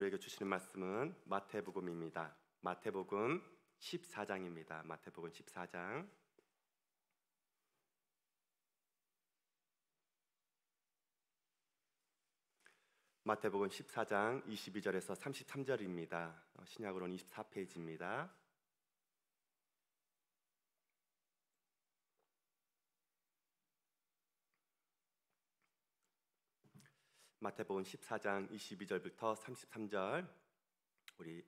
우리에게 주시는 말씀은 마태복음입니다. 마태복음 14장입니다. 마태복음 14장. 마태복음 14장 22절에서 33절입니다. 신약으로는 24페이지입니다. 마태복음 14장 22절부터 33절, 우리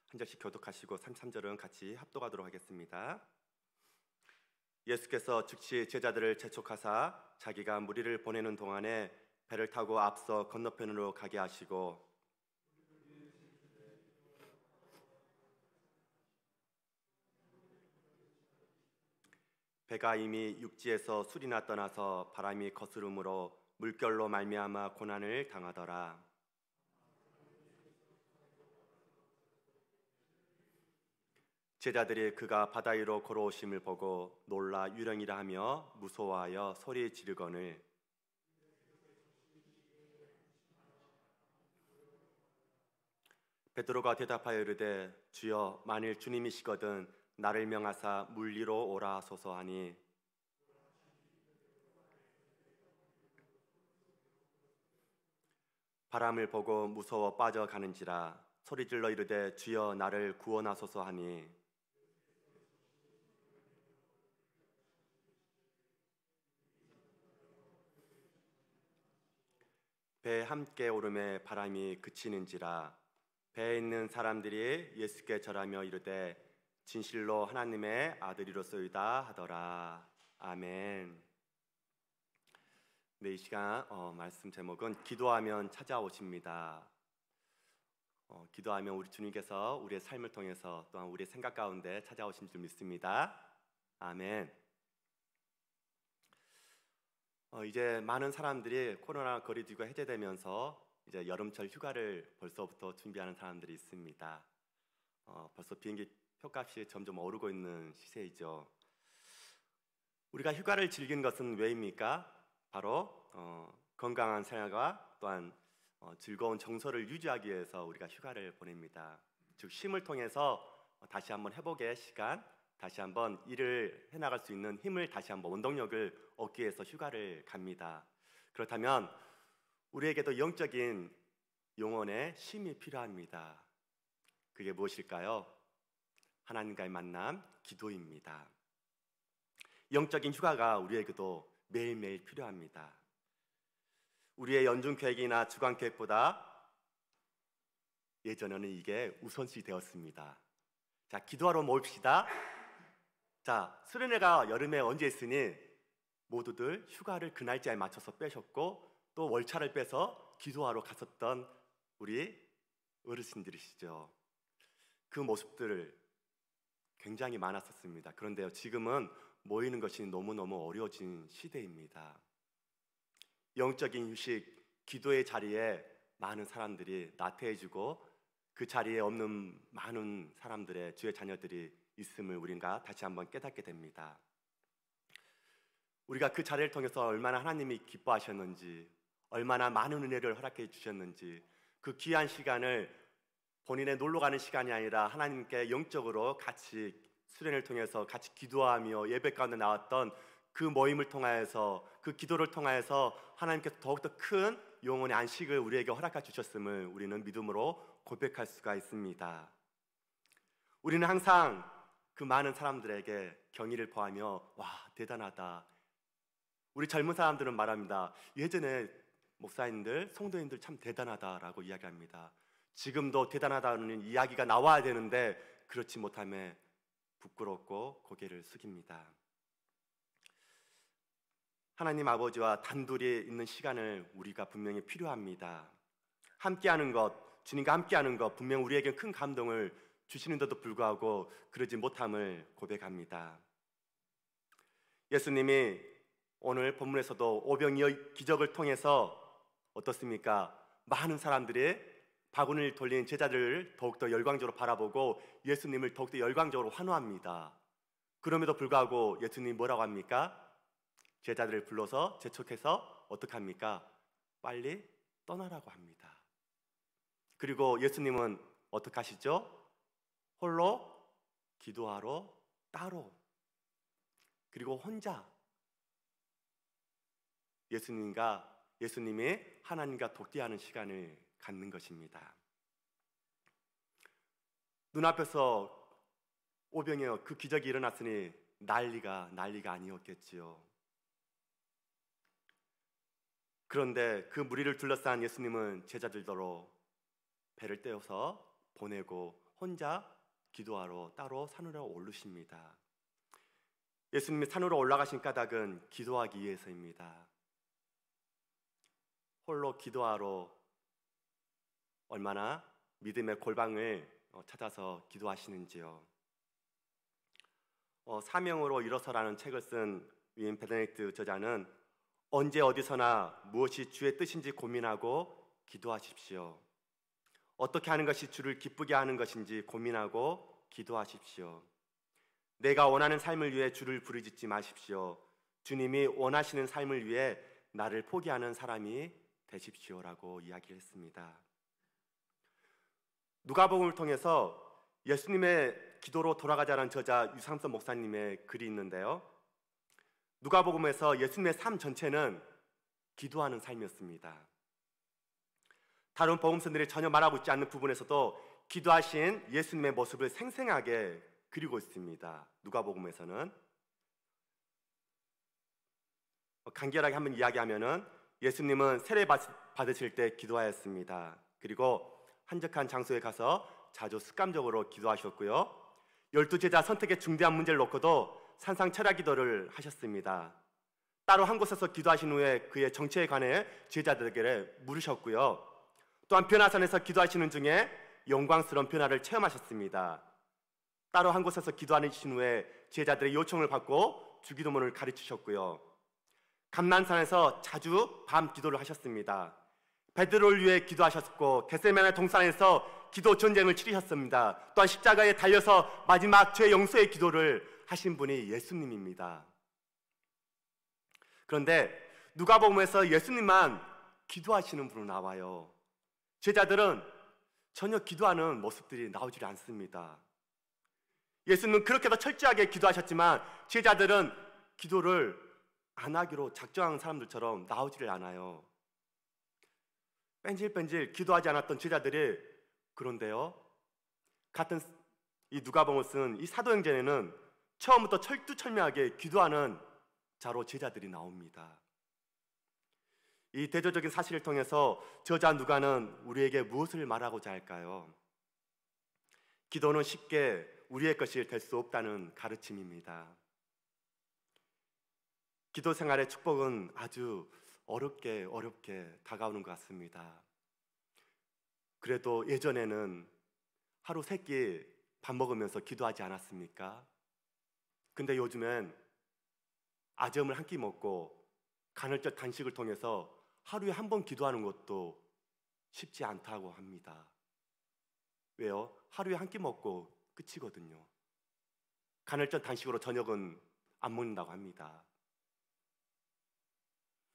한 절씩 교독하시고 33절은 같이 합독하도록 하겠습니다. 예수께서 즉시 제자들을 재촉하사 자기가 무리를 보내는 동안에 배를 타고 앞서 건너편으로 가게 하시고, 배가 이미 육지에서 술이나 떠나서 바람이 거스름으로 물결로 말미암아 고난을 당하더라. 제자들이 그가 바다 위로 걸어오심을 보고 놀라 유령이라 하며 무서워하여 소리 지르거늘, 베드로가 대답하여 이르되 주여, 만일 주님이시거든 나를 명하사 물 위로 오라 하소서 하니, 바람을 보고 무서워 빠져가는지라 소리질러 이르되 주여 나를 구원하소서 하니, 배에 함께 오름에 바람이 그치는지라 배에 있는 사람들이 예수께 절하며 이르되 진실로 하나님의 아들이로소이다 하더라. 아멘. 네, 이 시간 말씀 제목은 기도하면 찾아오십니다. 기도하면 우리 주님께서 우리의 삶을 통해서 또한 우리의 생각 가운데 찾아오신 줄 믿습니다. 아멘. 이제 많은 사람들이 코로나 거리두기가 해제되면서 이제 여름철 휴가를 벌써부터 준비하는 사람들이 있습니다. 벌써 비행기 표값이 점점 오르고 있는 시세이죠. 우리가 휴가를 즐기는 것은 왜입니까? 바로 건강한 생활과 또한 즐거운 정서를 유지하기 위해서 우리가 휴가를 보냅니다. 즉 쉼을 통해서 다시 한번 회복의 시간, 다시 한번 일을 해나갈 수 있는 힘을, 다시 한번 원동력을 얻기 위해서 휴가를 갑니다. 그렇다면 우리에게도 영적인 영혼의 쉼이 필요합니다. 그게 무엇일까요? 하나님과의 만남, 기도입니다. 영적인 휴가가 우리에게도 매일매일 필요합니다. 우리의 연중 계획이나 주간 계획보다 예전에는 이게 우선시 되었습니다. 자, 기도하러 모입시다. 자, 수련회가 여름에 언제 있으니 모두들 휴가를 그 날짜에 맞춰서 빼셨고 또 월차를 빼서 기도하러 갔었던 우리 어르신들이시죠. 그 모습들을 굉장히 많았었습니다. 그런데요, 지금은 모이는 것이 너무너무 어려워진 시대입니다. 영적인 휴식, 기도의 자리에 많은 사람들이 나태해지고 그 자리에 없는 많은 사람들의 주의 자녀들이 있음을 우리가 다시 한번 깨닫게 됩니다. 우리가 그 자리를 통해서 얼마나 하나님이 기뻐하셨는지, 얼마나 많은 은혜를 허락해 주셨는지, 그 귀한 시간을 본인의 놀러가는 시간이 아니라 하나님께 영적으로 같이 수련을 통해서 같이 기도하며 예배 가운데 나왔던 그 모임을 통하여서, 그 기도를 통하여서 하나님께서 더욱더 큰 영혼의 안식을 우리에게 허락해 주셨음을 우리는 믿음으로 고백할 수가 있습니다. 우리는 항상 그 많은 사람들에게 경의를 표하며 와, 대단하다. 우리 젊은 사람들은 말합니다. 예전에 목사님들, 성도님들 참 대단하다라고 이야기합니다. 지금도 대단하다는 이야기가 나와야 되는데 그렇지 못함에 부끄럽고 고개를 숙입니다. 하나님 아버지와 단둘이 있는 시간을 우리가 분명히 필요합니다. 함께하는 것, 주님과 함께하는 것 분명 우리에게 큰 감동을 주시는데도 불구하고 그러지 못함을 고백합니다. 예수님이 오늘 본문에서도 오병이어 기적을 통해서 어떻습니까? 많은 사람들이 바구니를 돌린 제자들을 더욱더 열광적으로 바라보고 예수님을 더욱더 열광적으로 환호합니다. 그럼에도 불구하고 예수님이 뭐라고 합니까? 제자들을 불러서 재촉해서 어떻게 합니까? 빨리 떠나라고 합니다. 그리고 예수님은 어떻게 하시죠? 홀로 기도하러 따로, 그리고 혼자 예수님이 하나님과 독대하는 시간을 갖는 것입니다. 눈앞에서 오병이어 그 기적이 일어났으니 난리가 아니었겠지요. 그런데 그 무리를 둘러싼 예수님은 제자들더러 배를 떼어서 보내고 혼자 기도하러 따로 산으로 오르십니다. 예수님이 산으로 올라가신 까닭은 기도하기 위해서입니다. 홀로 기도하러 얼마나 믿음의 골방을 찾아서 기도하시는지요. 사명으로 일어서라는 책을 쓴 위인 베네딕트 저자는 언제 어디서나 무엇이 주의 뜻인지 고민하고 기도하십시오. 어떻게 하는 것이 주를 기쁘게 하는 것인지 고민하고 기도하십시오. 내가 원하는 삶을 위해 주를 부르짖지 마십시오. 주님이 원하시는 삶을 위해 나를 포기하는 사람이 되십시오라고 이야기를 했습니다. 누가복음을 통해서 예수님의 기도로 돌아가자라는 저자 유상선 목사님의 글이 있는데요. 누가복음에서 예수님의 삶 전체는 기도하는 삶이었습니다. 다른 복음서들이 전혀 말하고 있지 않는 부분에서도 기도하신 예수님의 모습을 생생하게 그리고 있습니다. 누가복음에서는 간결하게 한번 이야기하면은 예수님은 세례 받으실 때 기도하였습니다. 그리고 한적한 장소에 가서 자주 습관적으로 기도하셨고요. 12제자 선택의 중대한 문제를 놓고도 산상철야 기도를 하셨습니다. 따로 한 곳에서 기도하신 후에 그의 정체에 관해 제자들에게 물으셨고요. 또한 변화산에서 기도하시는 중에 영광스러운 변화를 체험하셨습니다. 따로 한 곳에서 기도하신 후에 제자들의 요청을 받고 주기도문을 가르치셨고요. 감난산에서 자주 밤 기도를 하셨습니다. 베드로를 위해 기도하셨고 겟세마네 동산에서 기도 전쟁을 치르셨습니다. 또한 십자가에 달려서 마지막 죄 용서의 기도를 하신 분이 예수님입니다. 그런데 누가복음에서 예수님만 기도하시는 분으로 나와요. 제자들은 전혀 기도하는 모습들이 나오질 않습니다. 예수님은 그렇게도 철저하게 기도하셨지만 제자들은 기도를 안 하기로 작정한 사람들처럼 나오지를 않아요. 뺀질뺀질 기도하지 않았던 제자들이, 그런데요, 같은 이 누가복음을 쓴 이 사도행전에는 처음부터 철두철미하게 기도하는 자로 제자들이 나옵니다. 이 대조적인 사실을 통해서 저자 누가는 우리에게 무엇을 말하고자 할까요? 기도는 쉽게 우리의 것이 될 수 없다는 가르침입니다. 기도 생활의 축복은 아주 어렵게 다가오는 것 같습니다. 그래도 예전에는 하루 3끼 밥 먹으면서 기도하지 않았습니까? 근데 요즘엔 아점을 한 끼 먹고 간헐적 단식을 통해서 하루에 한 번 기도하는 것도 쉽지 않다고 합니다. 왜요? 하루에 한 끼 먹고 끝이거든요. 간헐적 단식으로 저녁은 안 먹는다고 합니다.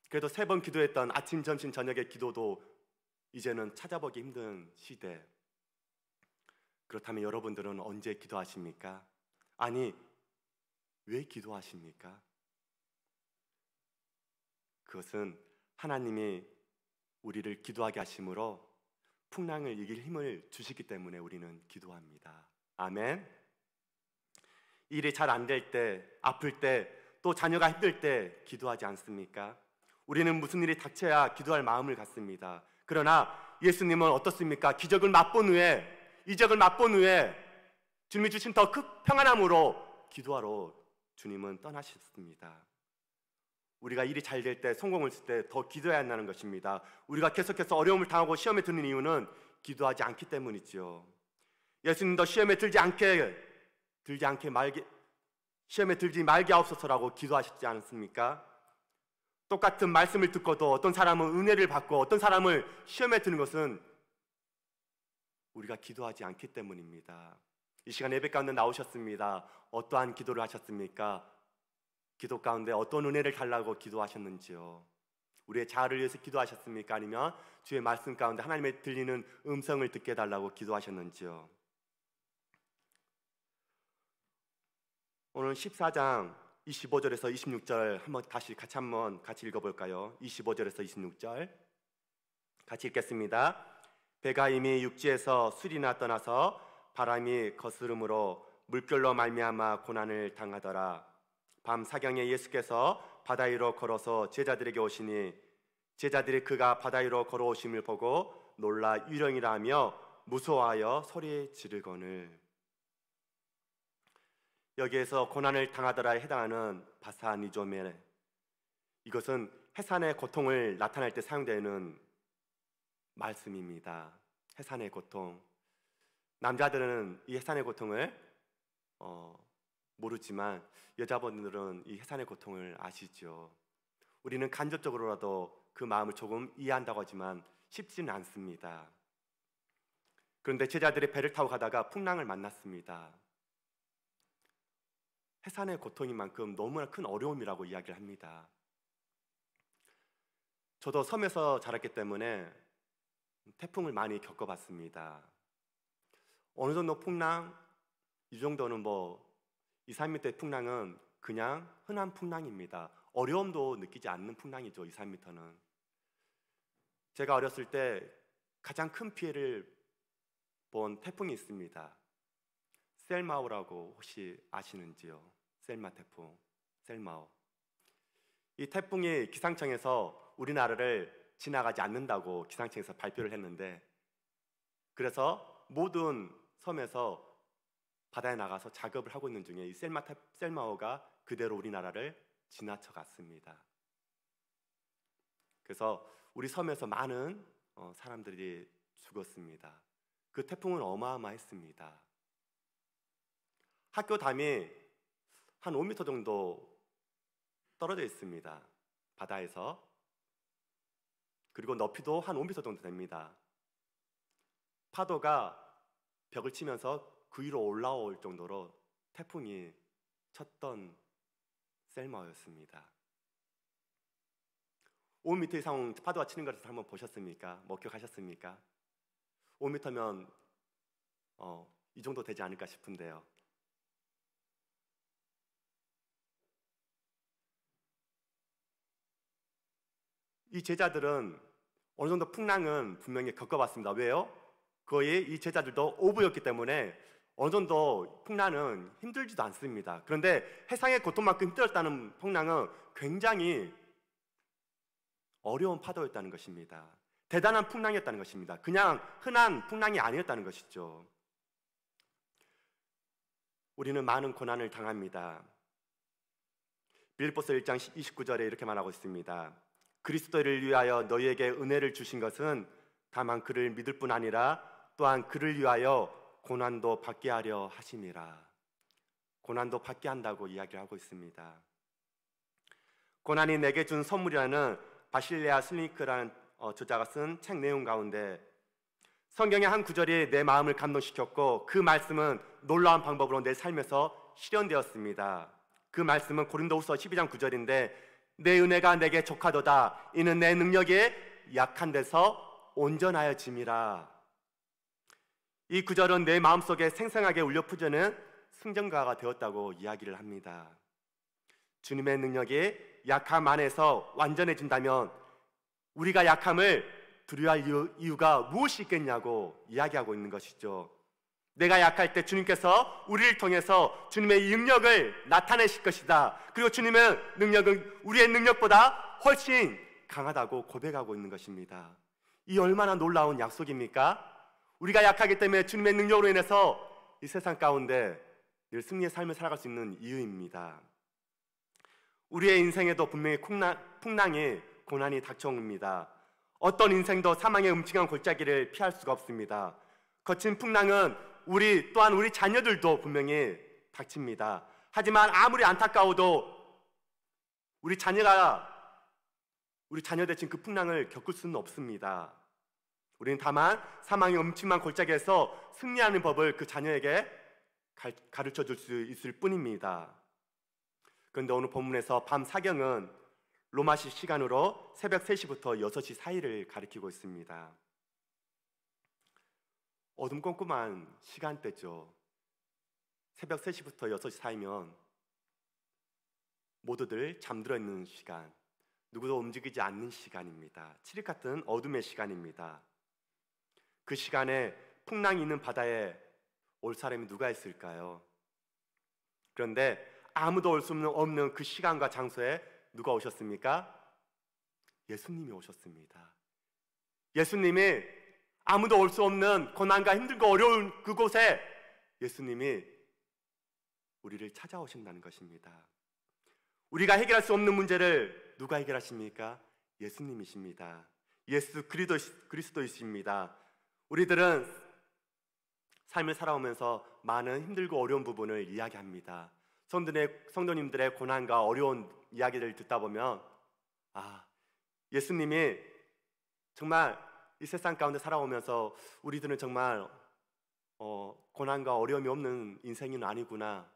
그래도 3번 기도했던 아침, 점심, 저녁의 기도도 이제는 찾아보기 힘든 시대. 그렇다면 여러분들은 언제 기도하십니까? 아니, 왜 기도하십니까? 그것은 하나님이 우리를 기도하게 하심으로 풍랑을 이길 힘을 주시기 때문에 우리는 기도합니다. 아멘. 일이 잘 안 될 때, 아플 때, 또 자녀가 힘들 때 기도하지 않습니까? 우리는 무슨 일이 닥쳐야 기도할 마음을 갖습니다. 그러나 예수님은 어떻습니까? 이적을 맛본 후에 주님이 주신 더 큰 평안함으로 기도하러 주님은 떠나셨습니다. 우리가 일이 잘 될 때, 성공을 쓸 때 더 기도해야 한다는 것입니다. 우리가 계속해서 어려움을 당하고 시험에 드는 이유는 기도하지 않기 때문이죠. 예수님도 시험에 들지 말게 하옵소서라고 기도하셨지 않습니까? 똑같은 말씀을 듣고도 어떤 사람은 은혜를 받고 어떤 사람을 시험에 드는 것은 우리가 기도하지 않기 때문입니다. 이 시간 예배 가운데 나오셨습니다. 어떠한 기도를 하셨습니까? 기도 가운데 어떤 은혜를 달라고 기도하셨는지요? 우리의 자아를 위해서 기도하셨습니까? 아니면 주의 말씀 가운데 하나님의 들리는 음성을 듣게 해달라고 기도하셨는지요? 오늘 14장 25절에서 26절 한번 같이 읽어볼까요? 25절에서 26절 같이 읽겠습니다. 배가 이미 육지에서 술이나 떠나서 바람이 거스름으로 물결로 말미암아 고난을 당하더라. 밤 사경에 예수께서 바다 위로 걸어서 제자들에게 오시니 제자들이 그가 바다 위로 걸어오심을 보고 놀라 유령이라 하며 무서워하여 소리 지르거늘. 여기에서 고난을 당하더라에 해당하는 바사니조메, 이것은 해산의 고통을 나타낼 때 사용되는 말씀입니다. 해산의 고통. 남자들은 이 해산의 고통을 모르지만 여자분들은 이 해산의 고통을 아시죠. 우리는 간접적으로라도 그 마음을 조금 이해한다고 하지만 쉽지는 않습니다. 그런데 제자들이 배를 타고 가다가 풍랑을 만났습니다. 해산의 고통인 만큼 너무나 큰 어려움이라고 이야기를 합니다. 저도 섬에서 자랐기 때문에 태풍을 많이 겪어봤습니다. 어느 정도 풍랑, 이 정도는 2, 3m의 풍랑은 그냥 흔한 풍랑입니다. 어려움도 느끼지 않는 풍랑이죠. 2, 3m는. 제가 어렸을 때 가장 큰 피해를 본 태풍이 있습니다. 셀마오라고 혹시 아시는지요? 셀마 태풍, 셀마오. 이 태풍이 기상청에서 우리나라를 지나가지 않는다고 기상청에서 발표를 했는데, 그래서 모든 섬에서 바다에 나가서 작업을 하고 있는 중에 이 셀마오가 그대로 우리나라를 지나쳐 갔습니다. 그래서 우리 섬에서 많은 사람들이 죽었습니다. 그 태풍은 어마어마했습니다. 학교 담이 한 5m 정도 떨어져 있습니다. 바다에서. 그리고 높이도 한 5m 정도 됩니다. 파도가 벽을 치면서 그 위로 올라올 정도로 태풍이 쳤던 셀마오였습니다. 5m 이상 파도가 치는 것을 한번 보셨습니까? 목격하셨습니까? 5m면 이 정도 되지 않을까 싶은데요. 이 제자들은 어느 정도 풍랑은 분명히 겪어봤습니다. 왜요? 거의 이 제자들도 어부였기 때문에 어느 정도 풍랑은 힘들지도 않습니다. 그런데 해상의 고통만큼 힘들었다는 풍랑은 굉장히 어려운 파도였다는 것입니다. 대단한 풍랑이었다는 것입니다. 그냥 흔한 풍랑이 아니었다는 것이죠. 우리는 많은 고난을 당합니다. 빌립보서 1장 29절에 이렇게 말하고 있습니다. 그리스도를 위하여 너희에게 은혜를 주신 것은 다만 그를 믿을 뿐 아니라 또한 그를 위하여 고난도 받게 하려 하심이라. 고난도 받게 한다고 이야기하고 있습니다. 고난이 내게 준 선물이라는 바실레아 슬링크라는 저자가 쓴 책 내용 가운데 성경의 한 구절이 내 마음을 감동시켰고, 그 말씀은 놀라운 방법으로 내 삶에서 실현되었습니다. 그 말씀은 고린도후서 12장 9절인데 내 은혜가 내게 족하도다. 이는 내 능력이 약한 데서 온전하여짐이라. 이 구절은 내 마음속에 생생하게 울려 퍼지는 승전가가 되었다고 이야기를 합니다. 주님의 능력이 약함 안에서 완전해진다면 우리가 약함을 두려워할 이유가 무엇이 있겠냐고 이야기하고 있는 것이죠. 내가 약할 때 주님께서 우리를 통해서 주님의 능력을 나타내실 것이다. 그리고 주님의 능력은 우리의 능력보다 훨씬 강하다고 고백하고 있는 것입니다. 이 얼마나 놀라운 약속입니까? 우리가 약하기 때문에 주님의 능력으로 인해서 이 세상 가운데 늘 승리의 삶을 살아갈 수 있는 이유입니다. 우리의 인생에도 분명히 풍랑이 고난이 닥쳐옵니다. 어떤 인생도 사망의 음침한 골짜기를 피할 수가 없습니다. 거친 풍랑은 우리 또한 우리 자녀들도 분명히 닥칩니다. 하지만 아무리 안타까워도 우리 자녀 대신 그 풍랑을 겪을 수는 없습니다. 우리는 다만 사망의 음침한 골짜기에서 승리하는 법을 그 자녀에게 가르쳐 줄 수 있을 뿐입니다. 그런데 오늘 본문에서 밤 사경은 로마식 시간으로 새벽 3시부터 6시 사이를 가리키고 있습니다. 어둠컴컴한 시간대죠. 새벽 3시부터 6시 사이면 모두들 잠들어 있는 시간, 누구도 움직이지 않는 시간입니다. 칠흑 같은 어둠의 시간입니다. 그 시간에 풍랑이 있는 바다에 올 사람이 누가 있을까요? 그런데 아무도 올 수 없는 그 시간과 장소에 누가 오셨습니까? 예수님이 오셨습니다. 예수님이 아무도 올 수 없는 고난과 힘들고 어려운 그곳에 예수님이 우리를 찾아오신다는 것입니다. 우리가 해결할 수 없는 문제를 누가 해결하십니까? 예수님이십니다. 예수 그리스도이십니다. 우리들은 삶을 살아오면서 많은 힘들고 어려운 부분을 이야기합니다. 성도님들의 고난과 어려운 이야기를 듣다 보면 예수님이 정말 이 세상 가운데 살아오면서 우리들은 정말 고난과 어려움이 없는 인생은 아니구나,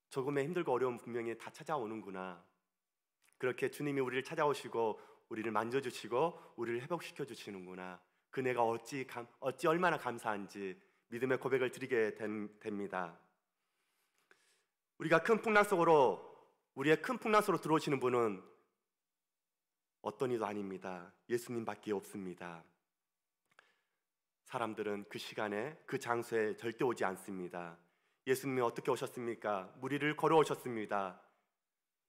조금의 힘들고 어려움 분명히 다 찾아오는구나, 그렇게 주님이 우리를 찾아오시고 우리를 만져주시고 우리를 회복시켜 주시는구나, 그 내가 어찌 얼마나 감사한지 믿음의 고백을 드리게 됩니다. 우리의 큰 풍랑 속으로 들어오시는 분은 어떤 이도 아닙니다. 예수님밖에 없습니다. 사람들은 그 시간에 그 장소에 절대 오지 않습니다. 예수님이 어떻게 오셨습니까? 무리를 걸어오셨습니다.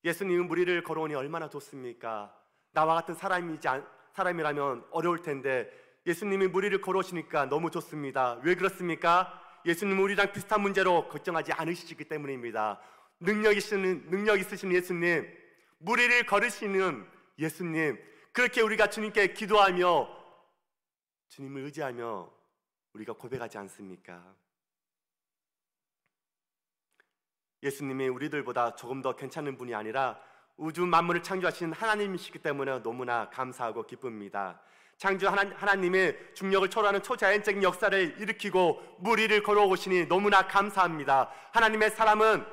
예수님은 무리를 걸어오니 얼마나 좋습니까? 나와 같은 사람이라면 어려울 텐데 예수님이 무리를 걸어오시니까 너무 좋습니다. 왜 그렇습니까? 예수님은 우리랑 비슷한 문제로 걱정하지 않으시기 때문입니다. 능력 있으신 예수님, 무리를 걸으시는 예수님, 그렇게 우리가 주님께 기도하며 주님을 의지하며 우리가 고백하지 않습니까? 예수님이 우리들보다 조금 더 괜찮은 분이 아니라 우주 만물을 창조하신 하나님이시기 때문에 너무나 감사하고 기쁩니다. 창조 하나님의 중력을 초월하는 초자연적인 역사를 일으키고 무리를 걸어오시니 너무나 감사합니다. 하나님의 사람은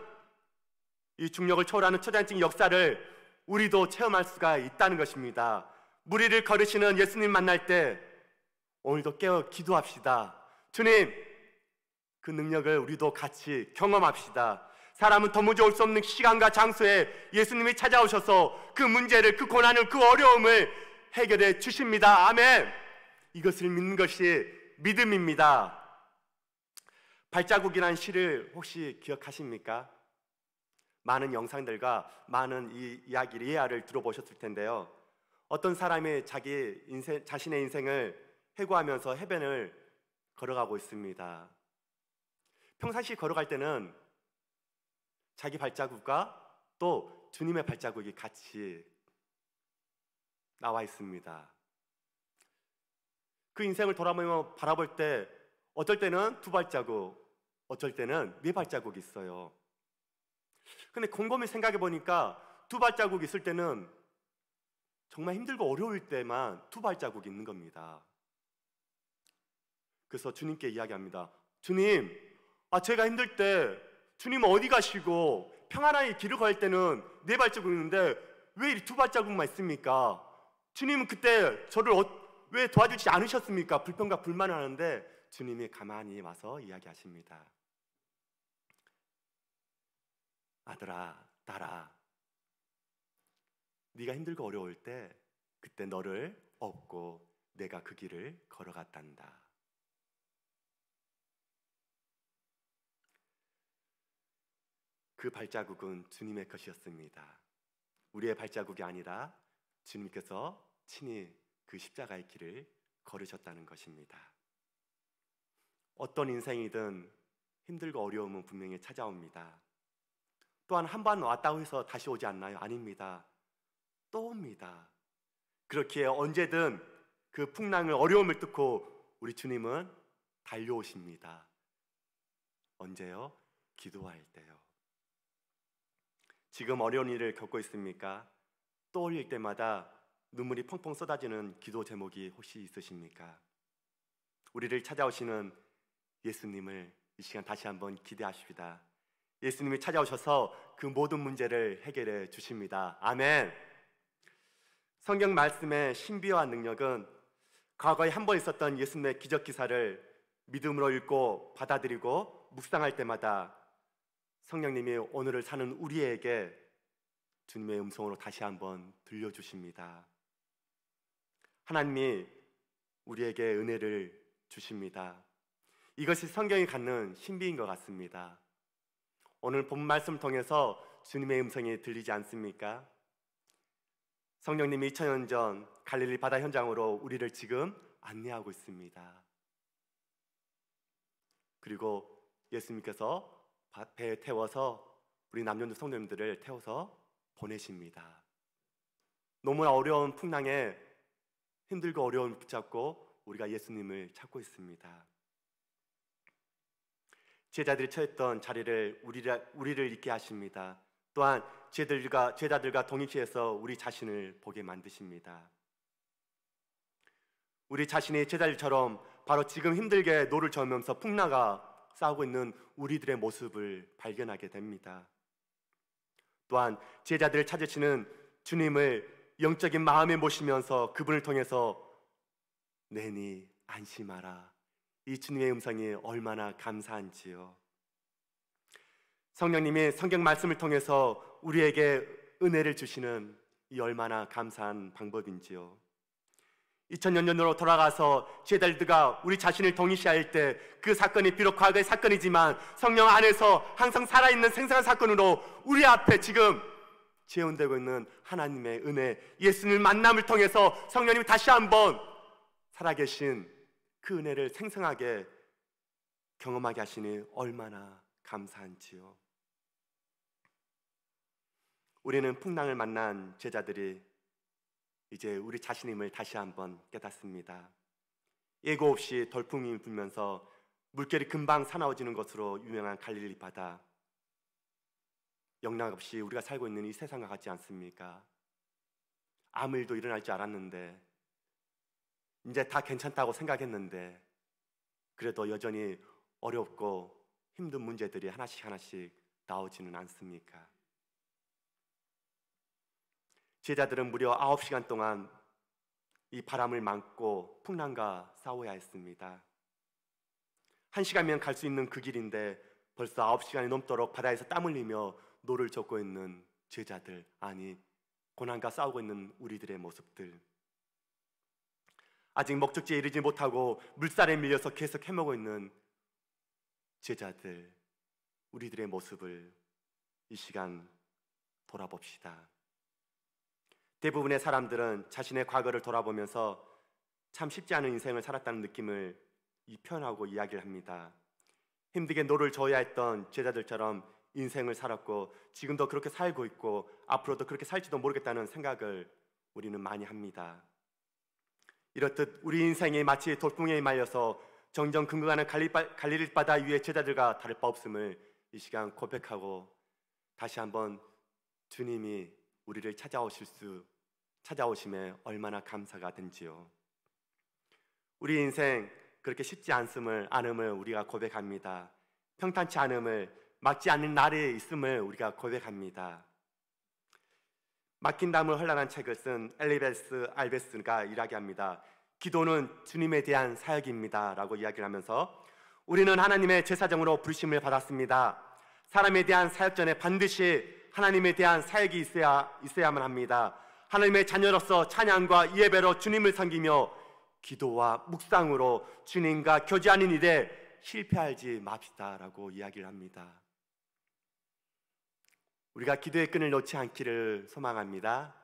이 중력을 초월하는 초자연적인 역사를 우리도 체험할 수가 있다는 것입니다. 무리를 걸으시는 예수님 만날 때 오늘도 깨어 기도합시다. 주님, 그 능력을 우리도 같이 경험합시다. 사람은 도무지 올 수 없는 시간과 장소에 예수님이 찾아오셔서 그 문제를, 그 고난을, 그 어려움을 해결해 주십니다. 아멘. 이것을 믿는 것이 믿음입니다. 발자국이라는 시를 혹시 기억하십니까? 많은 영상들과 많은 이 이야기를, 예화를 들어보셨을 텐데요. 어떤 사람이 자신의 인생을 회고하면서 해변을 걸어가고 있습니다. 평상시 걸어갈 때는 자기 발자국과 또 주님의 발자국이 같이 나와 있습니다. 그 인생을 돌아보며 바라볼 때 어떨 때는 2발자국, 어쩔 때는 4발자국이 있어요. 근데 곰곰이 생각해 보니까 2발자국 있을 때는 정말 힘들고 어려울 때만 2발자국이 있는 겁니다. 그래서 주님께 이야기합니다. 주님, 제가 힘들 때 주님 어디 가시고 평안하게 길을 갈 때는 4발자국 있는데 왜 2발자국만 있습니까? 주님은 그때 저를 왜 도와주지 않으셨습니까? 불평과 불만을 하는데 주님이 가만히 와서 이야기하십니다. 아들아, 딸아, 네가 힘들고 어려울 때 그때 너를 업고 내가 그 길을 걸어갔단다. 그 발자국은 주님의 것이었습니다. 우리의 발자국이 아니라 주님께서 친히 그 십자가의 길을 걸으셨다는 것입니다. 어떤 인생이든 힘들고 어려움은 분명히 찾아옵니다. 또한 한 번 왔다고 해서 다시 오지 않나요? 아닙니다. 또 옵니다. 그렇기에 언제든 그 풍랑을, 어려움을 뚫고 우리 주님은 달려오십니다. 언제요? 기도할 때요. 지금 어려운 일을 겪고 있습니까? 떠올릴 때마다 눈물이 펑펑 쏟아지는 기도 제목이 혹시 있으십니까? 우리를 찾아오시는 예수님을 이 시간 다시 한번 기대하십시다. 예수님이 찾아오셔서 그 모든 문제를 해결해 주십니다. 아멘. 성경 말씀의 신비와 능력은 과거에 한 번 있었던 예수님의 기적 기사를 믿음으로 읽고 받아들이고 묵상할 때마다 성령님이 오늘을 사는 우리에게 주님의 음성으로 다시 한번 들려주십니다. 하나님이 우리에게 은혜를 주십니다. 이것이 성경이 갖는 신비인 것 같습니다. 오늘 본 말씀을 통해서 주님의 음성이 들리지 않습니까? 성령님이 2000년 전 갈릴리 바다 현장으로 우리를 지금 안내하고 있습니다. 그리고 예수님께서 배에 태워서 우리 남녀노 성도님들을 태워서 보내십니다. 너무나 어려운 풍랑에 힘들고 어려움을 붙잡고 우리가 예수님을 찾고 있습니다. 제자들이 처했던 자리를 우리를 있게 하십니다. 또한 제자들과 동행시해서 우리 자신을 보게 만드십니다. 우리 자신이 제자들처럼 바로 지금 힘들게 노를 저으면서 풍랑과 싸우고 있는 우리들의 모습을 발견하게 됩니다. 또한 제자들을 찾으시는 주님을 영적인 마음에 모시면서 그분을 통해서 내니 안심하라, 이 주님의 음성이 얼마나 감사한지요. 성령님이 성경 말씀을 통해서 우리에게 은혜를 주시는 이 얼마나 감사한 방법인지요. 2000년 전으로 돌아가서 제자들과 우리 자신을 동일시할 때 그 사건이 비록 과거의 사건이지만 성령 안에서 항상 살아있는 생생한 사건으로 우리 앞에 지금 재현되고 있는 하나님의 은혜, 예수님을 만남을 통해서 성령님이 다시 한번 살아계신 그 은혜를 생생하게 경험하게 하시니 얼마나 감사한지요. 우리는 풍랑을 만난 제자들이 이제 우리 자신임을 다시 한번 깨닫습니다. 예고 없이 돌풍이 불면서 물결이 금방 사나워지는 것으로 유명한 갈릴리 바다, 영락 없이 우리가 살고 있는 이 세상과 같지 않습니까? 아무 일도 일어날 줄 알았는데, 이제 다 괜찮다고 생각했는데 그래도 여전히 어렵고 힘든 문제들이 하나씩 나오지는 않습니까? 제자들은 무려 9시간 동안 이 바람을 막고 풍랑과 싸워야 했습니다. 1시간이면 갈 수 있는 그 길인데 벌써 9시간이 넘도록 바다에서 땀 흘리며 노를 젓고 있는 제자들, 아니 고난과 싸우고 있는 우리들의 모습들, 아직 목적지에 이르지 못하고 물살에 밀려서 계속 헤매고 있는 제자들, 우리들의 모습을 이 시간 돌아봅시다. 대부분의 사람들은 자신의 과거를 돌아보면서 참 쉽지 않은 인생을 살았다는 느낌을 표현하고 이야기를 합니다. 힘들게 노를 저어야 했던 제자들처럼 인생을 살았고 지금도 그렇게 살고 있고 앞으로도 그렇게 살지도 모르겠다는 생각을 우리는 많이 합니다. 이렇듯 우리 인생이 마치 돌풍에 말려서 정정 근거하는 갈릴리 바다 위의 제자들과 다를 바 없음을 이 시간 고백하고 다시 한번 주님이 우리를 찾아오심에 얼마나 감사가 된지요. 우리 인생 그렇게 쉽지 않음을 우리가 고백합니다. 평탄치 않음을, 막지 않는 날이 있음을 우리가 고백합니다. 막힌 담을 흘러난 책을 쓴 엘리베스 알베스가 이야기합니다. 기도는 주님에 대한 사역입니다 라고 이야기를 하면서, 우리는 하나님의 제사장으로 부르심을 받았습니다. 사람에 대한 사역 전에 반드시 하나님에 대한 사역이 있어야만 합니다. 하나님의 자녀로서 찬양과 예배로 주님을 섬기며 기도와 묵상으로 주님과 교제하는 일에 실패하지 맙시다 라고 이야기를 합니다. 우리가 기도의 끈을 놓지 않기를 소망합니다.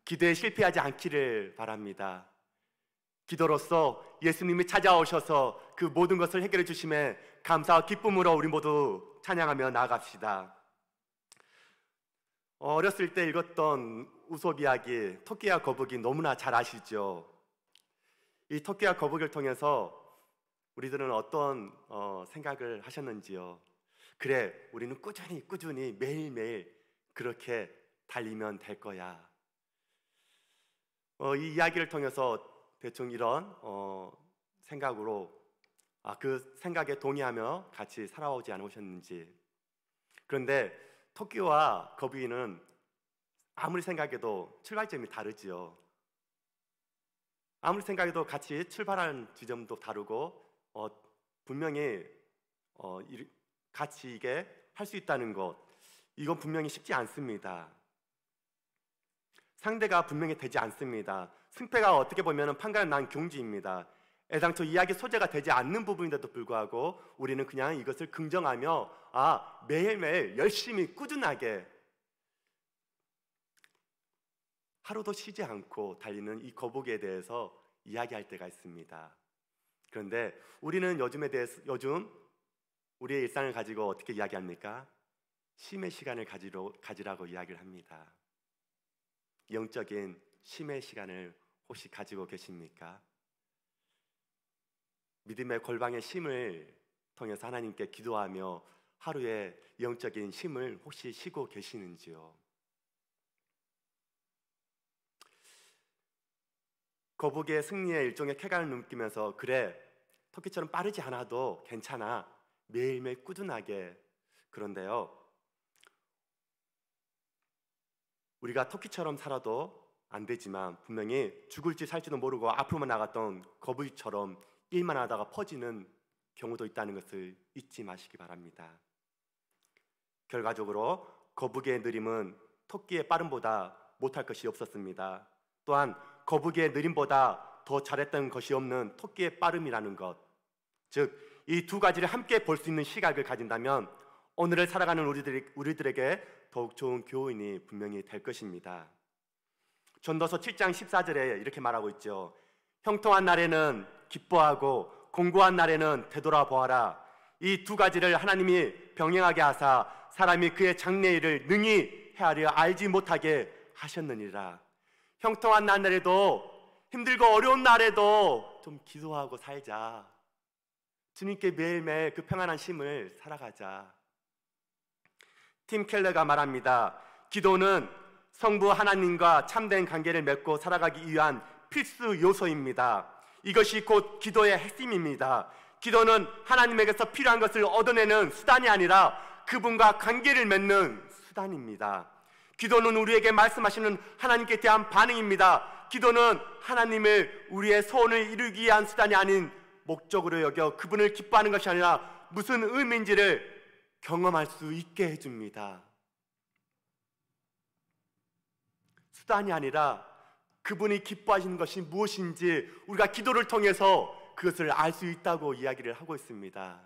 기도에 실패하지 않기를 바랍니다. 기도로서 예수님이 찾아오셔서 그 모든 것을 해결해 주심에 감사와 기쁨으로 우리 모두 찬양하며 나아갑시다. 어렸을 때 읽었던 우솝 이야기, 토끼와 거북이 너무나 잘 아시죠? 이 토끼와 거북이를 통해서 우리들은 어떤 생각을 하셨는지요? 그래, 우리는 꾸준히 매일매일 그렇게 달리면 될 거야. 이 이야기를 통해서 대충 이런 생각으로 그 생각에 동의하며 같이 살아오지 않으셨는지. 그런데 토끼와 거북이는 아무리 생각해도 출발점이 다르지요. 아무리 생각해도 같이 출발하는 지점도 다르고 분명히 같이 이게 할 수 있다는 것, 이건 분명히 쉽지 않습니다. 상대가 분명히 되지 않습니다. 승패가 어떻게 보면 판가름 난 경지입니다. 애당초 이야기 소재가 되지 않는 부분인데도 불구하고 우리는 그냥 이것을 긍정하며 매일매일 열심히 꾸준하게 하루도 쉬지 않고 달리는 이 거북이에 대해서 이야기할 때가 있습니다. 그런데 우리는 요즘 우리의 일상을 가지고 어떻게 이야기합니까? 쉼의 시간을 가지라고 이야기를 합니다. 영적인 쉼의 시간을 혹시 가지고 계십니까? 믿음의 골방의 쉼을 통해서 하나님께 기도하며 하루의 영적인 쉼을 혹시 쉬고 계시는지요? 거북이의 승리에 일종의 쾌감을 느끼면서 그래, 토끼처럼 빠르지 않아도 괜찮아, 매일매일 꾸준하게. 그런데요, 우리가 토끼처럼 살아도 안 되지만 분명히 죽을지 살지도 모르고 앞으로만 나갔던 거북이처럼 일만 하다가 퍼지는 경우도 있다는 것을 잊지 마시기 바랍니다. 결과적으로 거북이의 느림은 토끼의 빠름보다 못할 것이 없었습니다. 또한 거북이의 느림보다 더 잘했던 것이 없는 토끼의 빠름이라는 것, 즉 이 두 가지를 함께 볼 수 있는 시각을 가진다면 오늘을 살아가는 우리들에게 더욱 좋은 교훈이 분명히 될 것입니다. 전도서 7장 14절에 이렇게 말하고 있죠. 형통한 날에는 기뻐하고 공고한 날에는 되돌아보아라. 이 두 가지를 하나님이 병행하게 하사 사람이 그의 장래일을 능히 헤아려 알지 못하게 하셨느니라. 형통한 날에도, 힘들고 어려운 날에도 좀 기도하고 살자. 주님께 매일매일 그 평안한 쉼을 살아가자. 팀 켈러가 말합니다. 기도는 성부 하나님과 참된 관계를 맺고 살아가기 위한 필수 요소입니다. 이것이 곧 기도의 핵심입니다. 기도는 하나님에게서 필요한 것을 얻어내는 수단이 아니라 그분과 관계를 맺는 수단입니다. 기도는 우리에게 말씀하시는 하나님께 대한 반응입니다. 기도는 하나님을 우리의 소원을 이루기 위한 수단이 아닌 목적으로 여겨 그분을 기뻐하는 것이 아니라 무슨 의미인지를 경험할 수 있게 해줍니다. 수단이 아니라 그분이 기뻐하시는 것이 무엇인지 우리가 기도를 통해서 그것을 알 수 있다고 이야기를 하고 있습니다.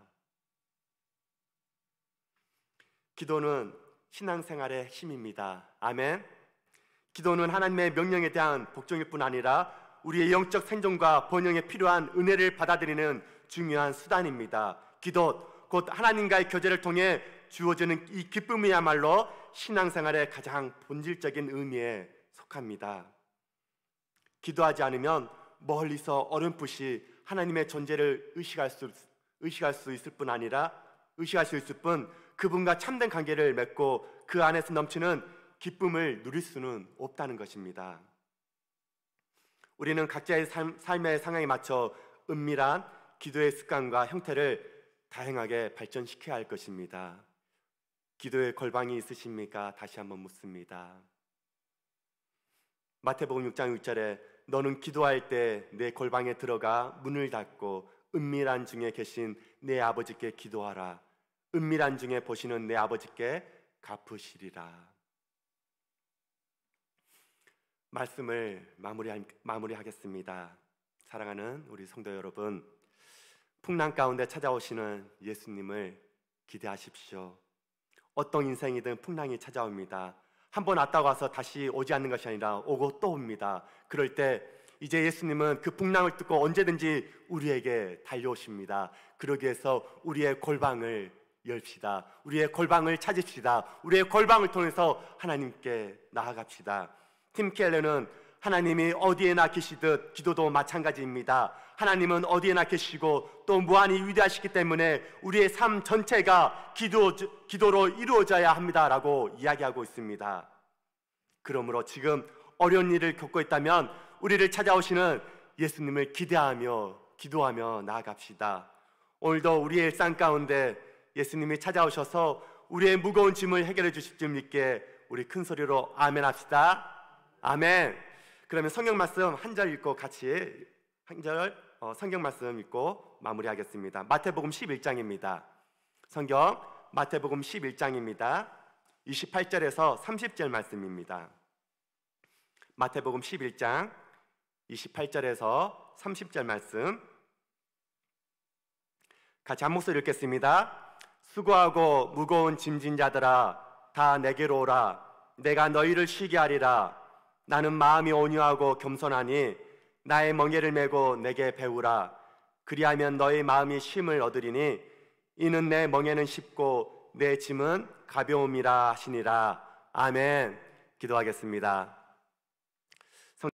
기도는 신앙생활의 핵심입니다. 아멘. 기도는 하나님의 명령에 대한 복종일 뿐 아니라 우리의 영적 생존과 번영에 필요한 은혜를 받아들이는 중요한 수단입니다. 기도, 곧 하나님과의 교제를 통해 주어지는 이 기쁨이야말로 신앙생활의 가장 본질적인 의미에 속합니다. 기도하지 않으면 멀리서 어렴풋이 하나님의 존재를 의식할 수 있을 뿐 아니라 의식할 수 있을 뿐 그분과 참된 관계를 맺고 그 안에서 넘치는 기쁨을 누릴 수는 없다는 것입니다. 우리는 각자의 삶의 상황에 맞춰 은밀한 기도의 습관과 형태를 다양하게 발전시켜야 할 것입니다. 기도의 골방이 있으십니까? 다시 한번 묻습니다. 마태복음 6장 6절에 너는 기도할 때 내 골방에 들어가 문을 닫고 은밀한 중에 계신 내 아버지께 기도하라. 은밀한 중에 보시는 내 아버지께 갚으시리라. 말씀을 마무리하겠습니다. 사랑하는 우리 성도 여러분, 풍랑 가운데 찾아오시는 예수님을 기대하십시오. 어떤 인생이든 풍랑이 찾아옵니다. 한 번 왔다고 와서 다시 오지 않는 것이 아니라 오고 또 옵니다. 그럴 때 이제 예수님은 그 풍랑을 뚫고 언제든지 우리에게 달려오십니다. 그러기 위해서 우리의 골방을 열시다. 우리의 골방을 찾읍시다. 우리의 골방을 통해서 하나님께 나아갑시다. 팀 켈러는 하나님이 어디에나 계시듯 기도도 마찬가지입니다. 하나님은 어디에나 계시고 또 무한히 위대하시기 때문에 우리의 삶 전체가 기도로 이루어져야 합니다라고 이야기하고 있습니다. 그러므로 지금 어려운 일을 겪고 있다면 우리를 찾아오시는 예수님을 기대하며 기도하며 나아갑시다. 오늘도 우리의 일상 가운데 예수님이 찾아오셔서 우리의 무거운 짐을 해결해 주실 줄 믿게 우리 큰 소리로 아멘 합시다. 아멘. 그러면 성경 말씀 한 절 읽고 같이 한 절 성경 말씀 읽고 마무리하겠습니다. 마태복음 11장입니다. 성경 마태복음 11장입니다. 28절에서 30절 말씀입니다. 마태복음 11장 28절에서 30절 말씀 같이 한 목소리 읽겠습니다. 수고하고 무거운 짐진 자들아 다 내게로 오라. 내가 너희를 쉬게 하리라. 나는 마음이 온유하고 겸손하니 나의 멍에를 메고 내게 배우라. 그리하면 너희 마음이 쉼을 얻으리니 이는 내 멍에는 쉽고 내 짐은 가벼움이라 하시니라. 아멘. 기도하겠습니다.